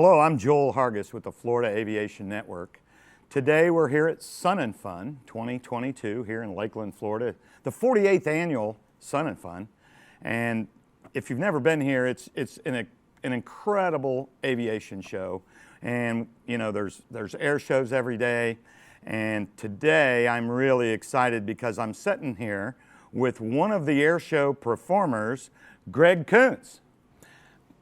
Hello, I'm Joel Hagis with the Florida Aviation Network. Today we're here at Sun and Fun 2022 here in Lakeland, Florida, the 48th annual Sun and Fun. And if you've never been here, it's an incredible aviation show. And you know, there's air shows every day. And today I'm really excited because I'm sitting here with one of the Airshow performers, Greg Koontz.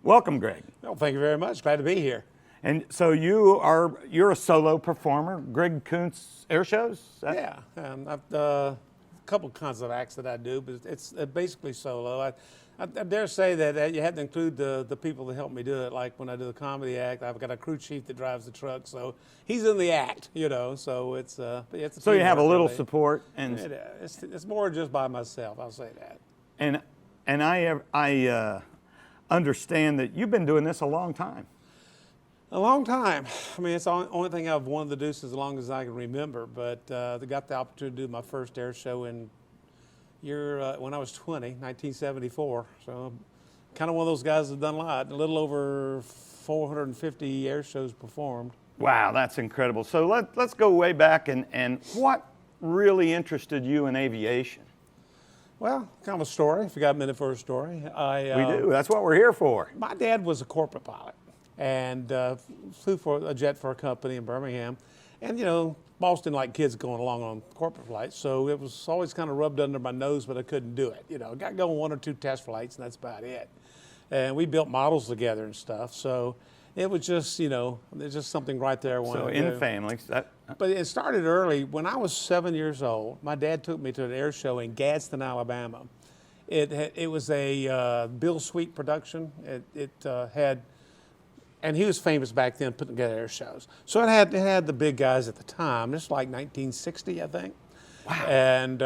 Welcome, Greg. Well, thank you very much. Glad to be here. And so you're a solo performer, Greg Koontz Air Shows? Yeah, I've a couple kinds of acts that I do, but it's basically solo. I dare say that you have to include the people that help me do it. Like when I do the comedy act, I've got a crew chief that drives the truck, so he's in the act, you know. So it's so you have a little support, and it's more just by myself. I'll say that. And I understand that you've been doing this a long time. A long time. I mean, it's the only thing I've wanted to do since as long as I can remember. But I got the opportunity to do my first air show when I was 20, 1974. So kind of one of those guys that's done a lot. A little over 450 air shows performed. Wow, that's incredible. So let's go way back and what really interested you in aviation? Well, kind of a story, if you got a minute for a story. We do, that's what we're here for. My dad was a corporate pilot and flew for a jet for a company in Birmingham. And, you know, boss didn't like kids going along on corporate flights, so it was always kind of rubbed under my nose, but I couldn't do it. You know, got going one or two test flights, and that's about it. And we built models together and stuff, so it was just, you know, there's just something right there. So in the family. But it started early. When I was 7 years old, my dad took me to an air show in Gadsden, Alabama. It was a Bill Sweet production. It had, and he was famous back then putting together air shows. So it had the big guys at the time. This was like 1960, I think. Wow. And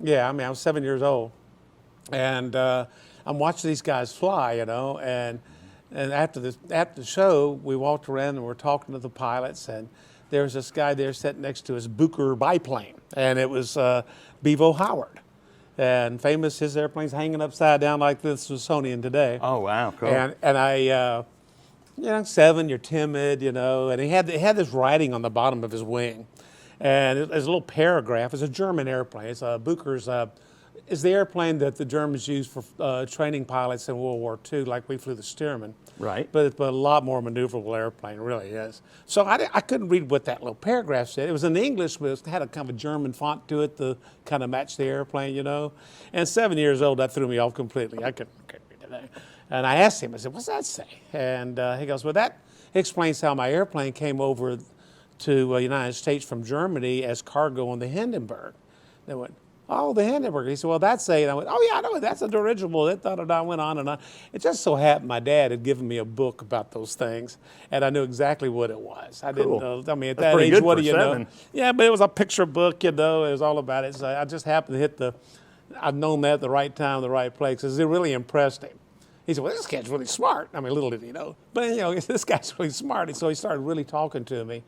yeah, I mean, I was 7 years old. And I'm watching these guys fly, you know, and after the show, we walked around and we're talking to the pilots, and there was this guy there sitting next to his Booker biplane, and it was Bevo Howard, and famous. His airplane's hanging upside down like the Smithsonian today. Oh wow, cool. And I, you know, 7, you're timid, you know, and he had this writing on the bottom of his wing, and there's a little paragraph. It's a German airplane. It's Booker's. Is the airplane that the Germans used for training pilots in World War II, like we flew the Stearman. Right. But a lot more maneuverable airplane, it really is. So I couldn't read what that little paragraph said. It was in English, but it had a kind of a German font to it to kind of match the airplane, you know. And 7 years old, that threw me off completely. I couldn't read it. And I asked him, I said, what's that say? And he goes, well, that explains how my airplane came over to the United States from Germany as cargo on the Hindenburg. They went, oh, the Hindenburg. He said, well, that's a, and I went, oh, yeah, I know, that's a dirigible. That went on and on. It just so happened my dad had given me a book about those things, and I knew exactly what it was. I didn't know. I mean, at that age, what do you know? Yeah, but it was a picture book, you know. It was all about it. So I just happened to hit I'd known that at the right time, the right place, because it really impressed him. He said, well, this kid's really smart. I mean, little did he know. But, you know, this guy's really smart. And so he started really talking to me,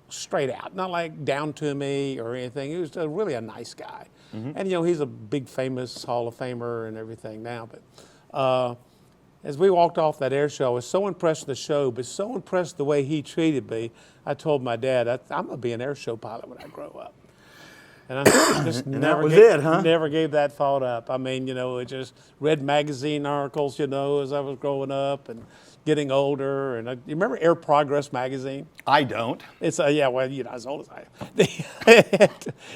straight out, not like down to me or anything. He was really a nice guy. Mm-hmm. And, you know, he's a big famous Hall of Famer and everything now. But as we walked off that air show, I was so impressed with the show, but so impressed the way he treated me, I told my dad, I'm going to be an air show pilot when I grow up. And I just never gave that thought up. I mean, you know, I just read magazine articles, you know, as I was growing up and getting older. And you remember Air Progress magazine? I don't. It's yeah, well, you're not as old as I am.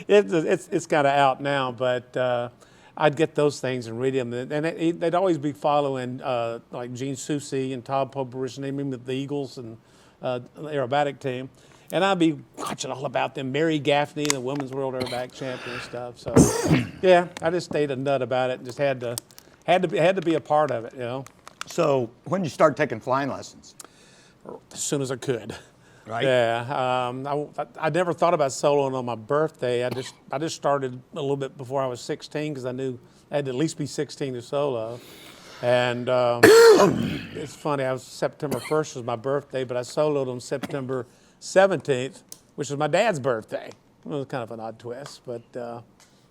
It's kind of out now, but I'd get those things and read them. And they'd always be following like Gene Soucy and Todd Poberich, naming the Eagles and the aerobatic team. And I'd be watching all about them, Mary Gaffney, the Women's World Aerobatic Champion and stuff. So, yeah, I just stayed a nut about it and just had to be a part of it, you know. So, when did you start taking flying lessons? As soon as I could. Right. Yeah. I never thought about soloing on my birthday. I just started a little bit before I was 16 because I knew I had to at least be 16 to solo. And it's funny. September 1st was my birthday, but I soloed on September 17th, which was my dad's birthday. It was kind of an odd twist, but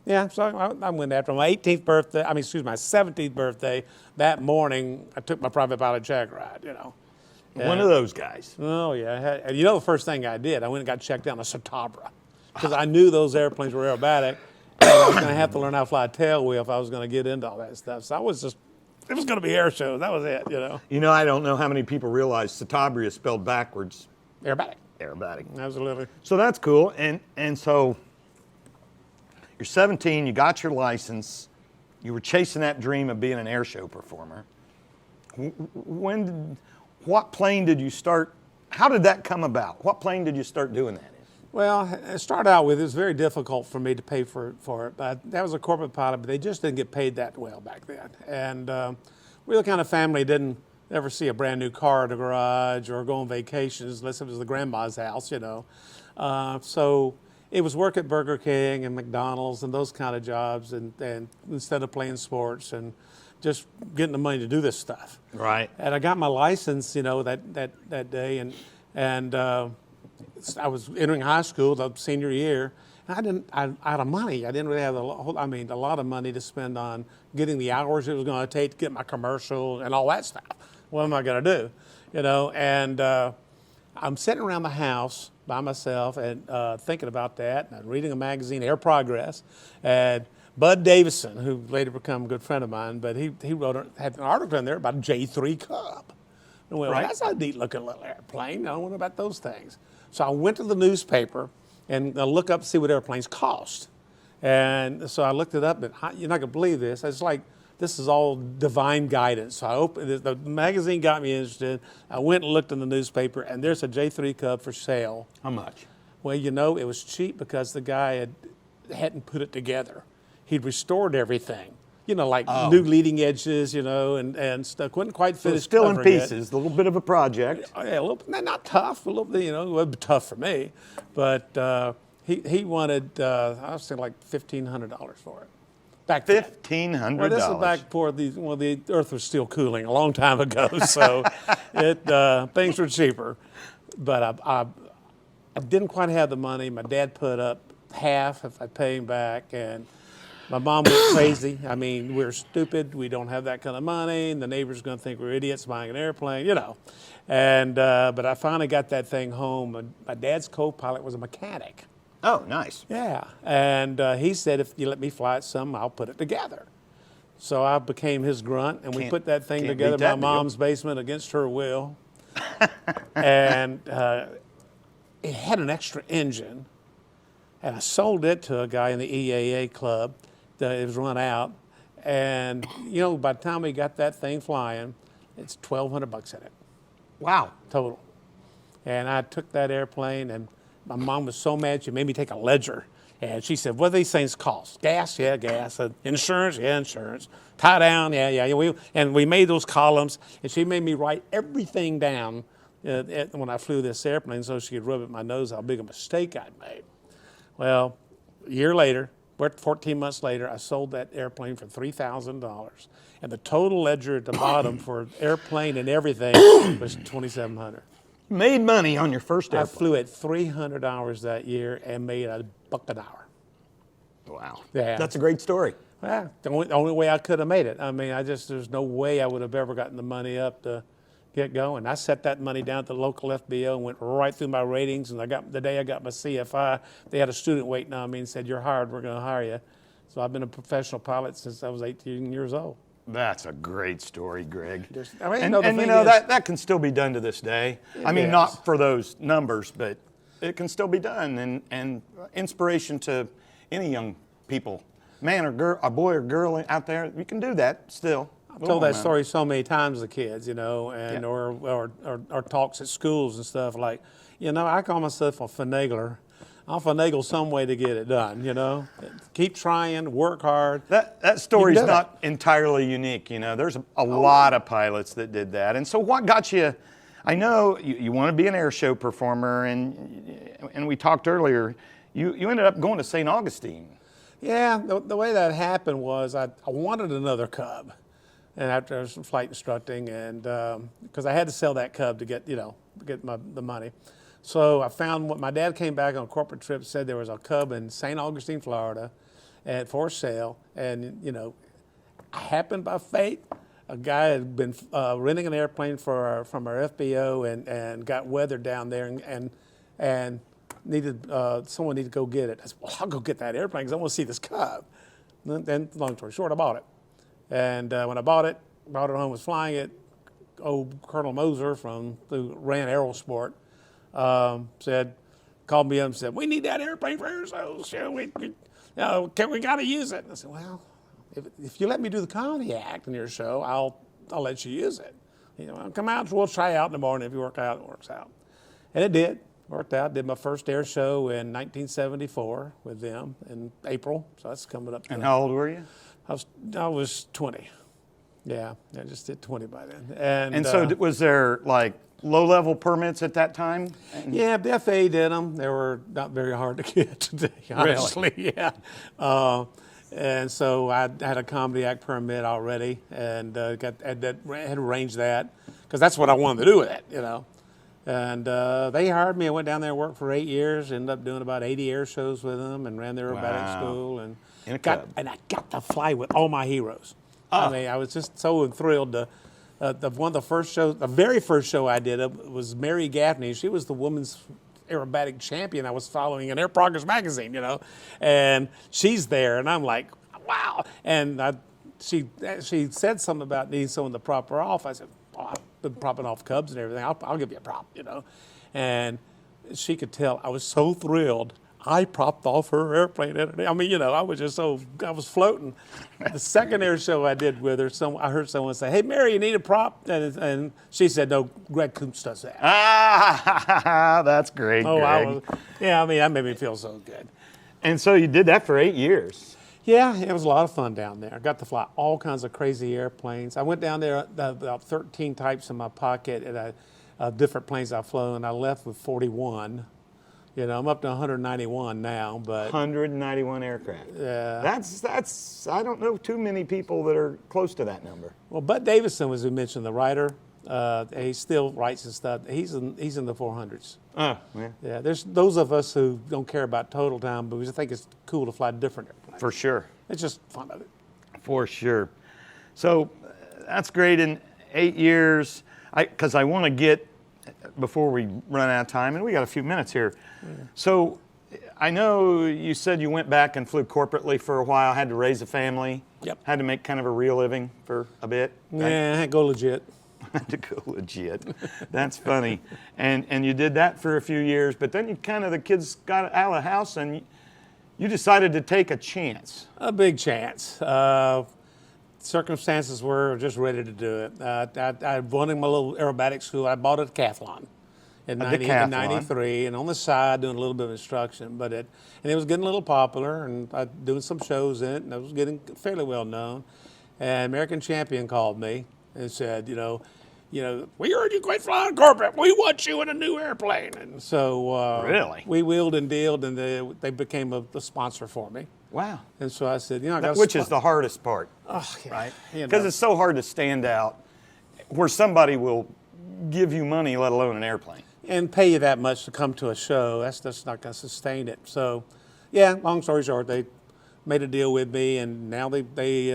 Yeah, so I went after my 18th birthday. I mean, excuse me, my 17th birthday. That morning, I took my private pilot check ride. You know. One of those guys. Oh yeah. And you know the first thing I did, I went and got checked out on a Citabra because I knew those airplanes were aerobatic, and I was going to have to learn how to fly a tail wheel if I was going to get into all that stuff. So I was just, it was going to be air shows. That was it. You know. You know, I don't know how many people realize Citabria is spelled backwards. Aerobatic. Aerobatic. Absolutely. So that's cool. And so you're 17, you got your license, you were chasing that dream of being an air show performer. What plane did you start? How did that come about? What plane did you start doing that in? Well, it started out with, it was very difficult for me to pay for it. But that was a corporate pilot, but they just didn't get paid that well back then. And we were the kind of family didn't ever see a brand new car in the garage or go on vacations unless it was the grandma's house, you know. So it was work at Burger King and McDonald's and those kind of jobs, and instead of playing sports and just getting the money to do this stuff. Right. And I got my license, you know, that day, and I was entering high school, the senior year. And I had money. I didn't really have a lot of money to spend on getting the hours it was going to take to get my commercial and all that stuff. What am I going to do, you know? And I'm sitting around the house by myself and thinking about that, and I'm reading a magazine, Air Progress, and Bud Davison, who later became a good friend of mine, but he had an article in there about a J3 Cub. And well, that's a neat looking little airplane. I don't know about those things. So I went to the newspaper and look up, see what airplanes cost. And so I looked it up, and you're not gonna believe this. It's like, this is all divine guidance. So I opened the magazine, got me interested. I went and looked in the newspaper, and there's a J3 Cub for sale. How much? Well, you know, it was cheap because the guy hadn't put it together. He'd restored everything, you know, like new leading edges, you know, and stuff. Couldn't quite finish. Still in pieces, a little bit of a project. Yeah, a little, not tough, a little, you know, it would be tough for me, but he wanted, I was saying like $1,500 for it. Back then. $1,500. Well, this was back before the Earth was still cooling a long time ago, so things were cheaper. But I didn't quite have the money. My dad put up half if I pay him back, and my mom went crazy. I mean, we're stupid. We don't have that kind of money, and the neighbor's going to think we're idiots buying an airplane, you know. And but I finally got that thing home. My dad's co-pilot was a mechanic. Oh, nice. Yeah, and he said, if you let me fly it some, I'll put it together. So I became his grunt, and we put that thing together in my mom's basement against her will. And it had an extra engine, and I sold it to a guy in the EAA club. It was run out, and you know, by the time we got that thing flying, it's $1,200 in it. Wow. Total. And I took that airplane, and my mom was so mad, she made me take a ledger. And she said, what do these things cost? Gas? Yeah, gas. Insurance? Yeah, insurance. Tie down? Yeah. We made those columns, and she made me write everything down when I flew this airplane so she could rub it in my nose how big a mistake I'd made. Well, a year later, 14 months later, I sold that airplane for $3,000. And the total ledger at the bottom for airplane and everything was $2,700. Made money on your first airplane. I flew at 300 hours that year and made $1 an hour. Wow. Yeah. That's a great story. Well, the only way I could have made it. I mean, there's no way I would have ever gotten the money up to get going. I set that money down at the local FBO and went right through my ratings. And the day I got my CFI, they had a student waiting on me and said, you're hired, we're going to hire you. So I've been a professional pilot since I was 18 years old. That's a great story, Greg. And you know, that can still be done to this day. I mean, is. not for those numbers, but it can still be done, and inspiration to any young people, man or girl, a boy or girl out there. You can do that still. I've told that story so many times to kids, you know, and or talks at schools and stuff. Like, you know, I call myself a finagler. I'll finagle some way to get it done, you know. Keep trying, work hard. That story's not entirely unique, you know. There's a lot of pilots that did that. And so what got you, I know you want to be an air show performer, and we talked earlier, you ended up going to St. Augustine. Yeah, the way that happened was I wanted another Cub. And after some flight instructing, and because I had to sell that Cub to get, you know, the money. So I found my dad came back on a corporate trip, said there was a Cub in St. Augustine, Florida, and for sale. And, you know, happened by fate. A guy had been renting an airplane from our FBO and got weathered down there and needed someone needed to go get it. I said, well, I'll go get that airplane because I want to see this Cub. And then, long story short, I bought it. And when I brought it home, was flying it. Old Colonel Moser who ran Aerosport called me up and said, we need that airplane for Airshow. So we got to use it. And I said, well, if you let me do the Pontiac in your show, I'll let you use it. You know, come out, we'll try out in the morning. If you work out, it works out. And it did. Worked out. Did my first air show in 1974 with them in April. So that's coming up. And how old were you? I was 20. Yeah, I just did 20 by then. And so was there like low-level permits at that time? Yeah, the FAA did them. They were not very hard to get today, honestly. Really? Yeah. And so I had a Comedy Act permit already, and had arranged that because that's what I wanted to do with it, you know. And they hired me. I went down there and worked for 8 years. Ended up doing about 80 air shows with them, and ran their aerobatic school, and I got to fly with all my heroes. Oh. I mean, I was just so thrilled to. One of the first shows, the very first show I did was Mary Gaffney. She was the women's aerobatic champion. I was following in Air Progress magazine, you know, and she's there, and I'm like, wow. And she said something about needing someone to prop her off. I said, oh, I've been propping off Cubs and everything. I'll give you a prop, you know. And she could tell I was so thrilled. I propped off her airplane. I mean, you know, I was floating. The second air show I did with her, I heard someone say, hey, Mary, you need a prop? And she said, no, Greg Koontz does that. Ah, that's great, Greg. I mean, that made me feel so good. And so you did that for 8 years. Yeah, it was a lot of fun down there. I got to fly all kinds of crazy airplanes. I went down there, about 13 types in my pocket, and different planes I flew, and I left with 41. You know, I'm up to 191 now, but 191 aircraft. Yeah, that's. I don't know too many people that are close to that number. Well, Bud Davison, as we mentioned, the writer. He still writes his stuff. He's in the 400s. Oh, yeah. Yeah, there's those of us who don't care about total time, but we just think it's cool to fly different airplanes. For sure. It's just fun of it. For sure. So that's great. In 8 years, because I want to get, before we run out of time, and we got a few minutes here. Yeah. So I know you said you went back and flew corporately for a while, had to raise a family. Yep. Had to make kind of a real living for a bit. Right? Yeah, I had to go legit. Had to go legit. That's funny. And you did that for a few years, but then the kids got out of the house and you decided to take a chance. A big chance. Circumstances were just ready to do it. I wanted my little aerobatic school. I bought a decathlon in 93, and on the side doing a little bit of instruction. But it was getting a little popular, and I doing some shows in it, and I was getting fairly well known. And American Champion called me and said, you know, we heard you quit flying corporate. We want you in a new airplane. And so really, we wheeled and dealed, and they became a sponsor for me. Wow. And so I said, which is the hardest part, right? Because it's so hard to stand out where somebody will give you money, let alone an airplane. And pay you that much to come to a show. That's just not going to sustain it. So, yeah, long story short, they made a deal with me, and now they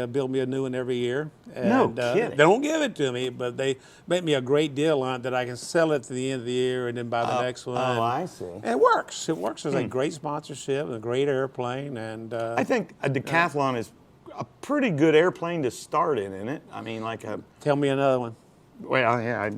build me a new one every year. And, no kidding. They don't give it to me, but they make me a great deal on it that I can sell it to the end of the year and then buy the next one. Oh, I see. And it works. It works as a great sponsorship and a great airplane. And I think a decathlon is a pretty good airplane to start in, isn't it? I mean, like a... Tell me another one. Well, yeah,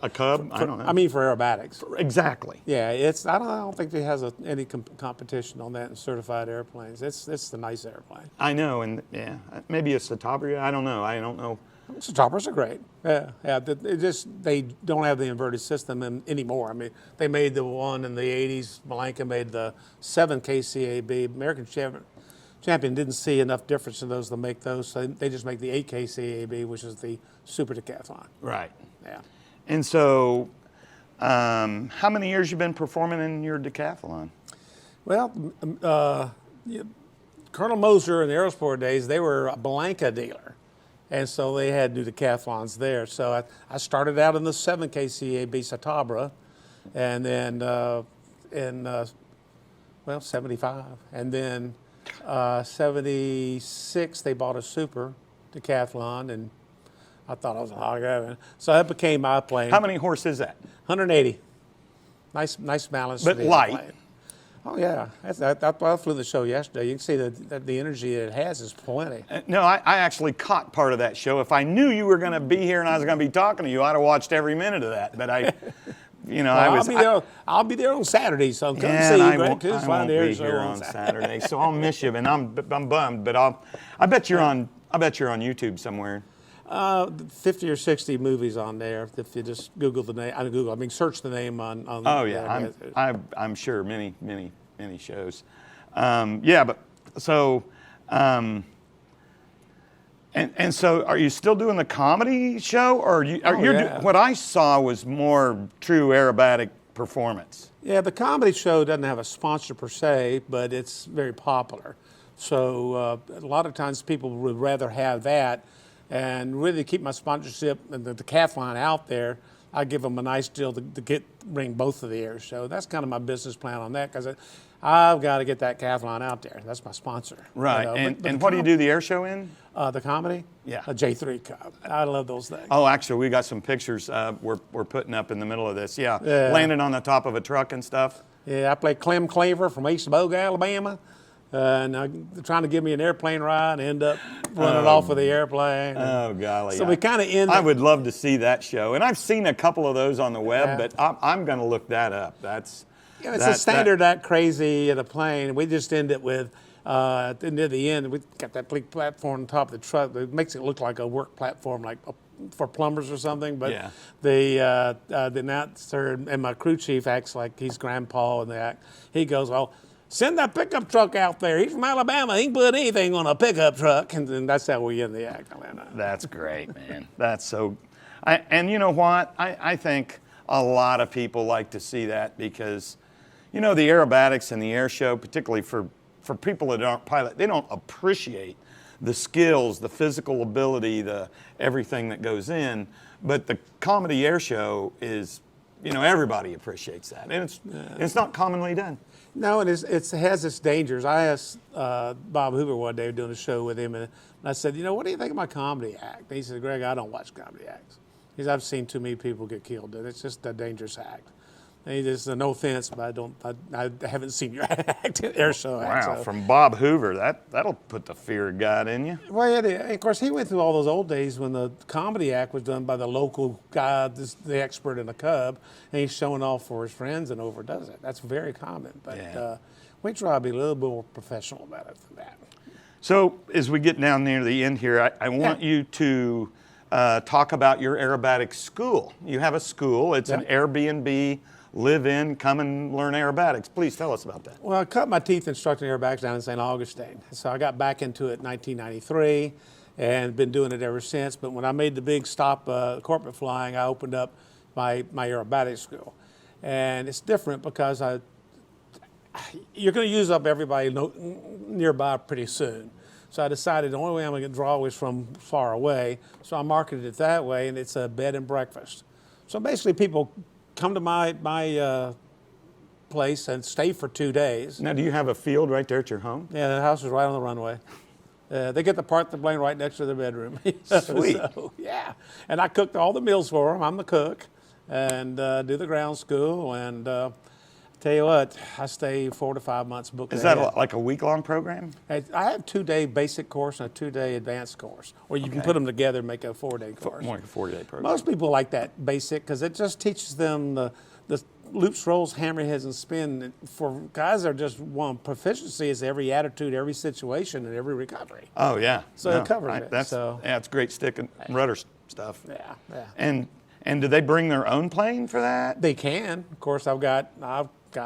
a Cub. I don't know. I mean, for aerobatics. Exactly. Yeah, I don't think it has any competition on that in certified airplanes. It's the nice airplane. I know, and yeah, maybe a Citabria. I don't know. Citabras are great. Yeah. They don't have the inverted system anymore. I mean, they made the one in the 80s. Malenka made the 7 KCAB. American Champion didn't see enough difference in those to make those, so they just make the 8 KCAB, which is the Super Decathlon. Right. Yeah. And so, how many years you been performing in your decathlon? Well, Colonel Moser in the Aerosport days, they were a Malenka dealer, and so they had to do decathlons there. So I started out in the 7 KCAB Citabra, and then in 75, and then '76, they bought a Super Decathlon, and I thought I was a hog heaven. So that became my plane. How many horse is that? 180. Nice balance. But for the light. airplane. Oh yeah, I flew the show yesterday. You can see that the energy it has is plenty. No, I actually caught part of that show. If I knew you were going to be here and I was going to be talking to you, I'd have watched every minute of that. But I'll be there on Saturday, so come Yeah, see and you, I Greg won't, Koontz. I won't be here on Saturday, so I'll miss you. And I'm bummed, but I bet you're on YouTube somewhere. 50 or 60 movies on there. If you just Google the name, search the name on. Oh yeah, I'm sure many shows. But so. And so, are you still doing the comedy show, or what I saw was more true aerobatic performance? Yeah, the comedy show doesn't have a sponsor per se, but it's very popular. So a lot of times people would rather have that, and really keep my sponsorship and the decathlon out there. I give them a nice deal to bring both of the air show. That's kind of my business plan on that, because I've got to get that decathlon out there. That's my sponsor. Right. And what do you do the air show in? The comedy? Yeah. A J3 Cup. I love those things. Oh, actually, we got some pictures we're putting up in the middle of this. Yeah. Landing on the top of a truck and stuff. Yeah, I play Clem Claver from East Bogue, Alabama. And they're trying to give me an airplane ride and end up running off with the airplane. Oh, golly. So we kind of end. I would love to see that show. And I've seen a couple of those on the web, but I'm going to look that up. It's a standard that crazy at a plane. We just end it with, near the end, we got that big platform on top of the truck. It makes it look like a work platform, like for plumbers or something. But the announcer and my crew chief acts like he's grandpa, and he goes, "Oh, send that pickup truck out there. He's from Alabama. He can put anything on a pickup truck." And then that's how we end the act. That's great, man. That's so. And you know what? I think a lot of people like to see that, because, the aerobatics and the air show, particularly for people that aren't pilot, they don't appreciate the skills, the physical ability, the everything that goes in. But the comedy air show is, everybody appreciates that, and it's not commonly done. No, it has its dangers. I asked Bob Hoover one day, doing a show with him, and I said, what do you think of my comedy act? And he said, "Greg, I don't watch comedy acts. He said, I've seen too many people get killed, and it's just a dangerous act." And he just, no offense, but I haven't seen your act, air show act. Wow, so. from Bob Hoover, that'll put the fear of God in you. Well, yeah, of course, he went through all those old days when the comedy act was done by the local guy, the expert in the Cub, and he's showing off for his friends and overdoes it. That's very common, but we try to be a little bit more professional about it than that. So as we get down near the end here, I want you to talk about your aerobatic school. You have a school. It's an Airbnb, live in, come and learn aerobatics. Please tell us about that. Well, I cut my teeth instructing aerobatics down in St. Augustine. So I got back into it in 1993 and been doing it ever since. But when I made the big stop corporate flying, I opened up my aerobatics school. And it's different because you're going to use up everybody nearby pretty soon. So I decided the only way I'm going to draw was from far away. So I marketed it that way, and it's a bed and breakfast. So basically people come to my place and stay for 2 days. Now, do you have a field right there at your home? Yeah, the house is right on the runway. They get to park the plane right next to their bedroom. Sweet. So, yeah. And I cooked all the meals for them. I'm the cook, and do the ground school. And tell you what, I stay 4 to 5 months booked Is ahead. that like a week-long program? I have a 2-day basic course and a 2-day advanced course, or you can put them together and make a 4-day course. More like a 4-day program. Most people like that basic because it just teaches them the loops, rolls, hammerheads, and spin. For guys that just want proficiency, is every attitude, every situation, and every recovery. Oh, yeah. So it covers it. It's great stick and rudder stuff. Yeah. And do they bring their own plane for that? They can. Of course, I've got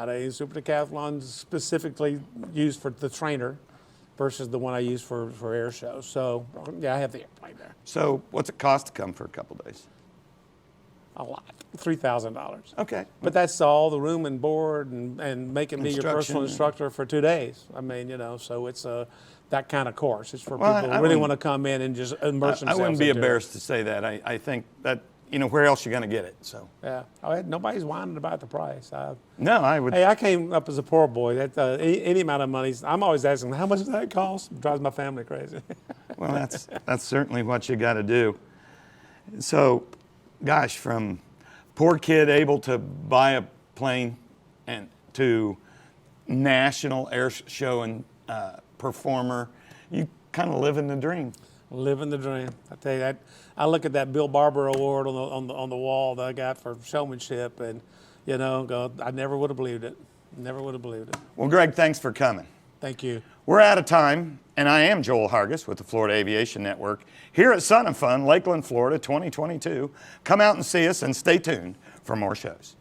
a Super Decathlon specifically used for the trainer versus the one I use for air shows. So, yeah, I have the airplane there. So what's it cost to come for a couple days? A lot. $3,000. Okay. But that's all the room and board and making me your personal instructor for 2 days. I mean, so it's that kind of course. It's for people who really want to come in and just immerse themselves. I wouldn't be embarrassed to say that. I think that where else you going to get it? So Yeah. Nobody's whining about the price. no, I would. Hey, I came up as a poor boy. That any amount of money, I'm always asking, how much does that cost? It drives my family crazy. Well, that's certainly what you got to do. So, gosh, from poor kid able to buy a plane and to national air show and performer, you kind of living the dream. Living the dream. I tell you that. I look at that Bill Barber Award on the wall that I got for showmanship, and go, I never would have believed it. Never would have believed it. Well, Greg, thanks for coming. Thank you. We're out of time, and I am Joel Hagis with the Florida Aviation Network here at Sun and Fun, Lakeland, Florida, 2022. Come out and see us, and stay tuned for more shows.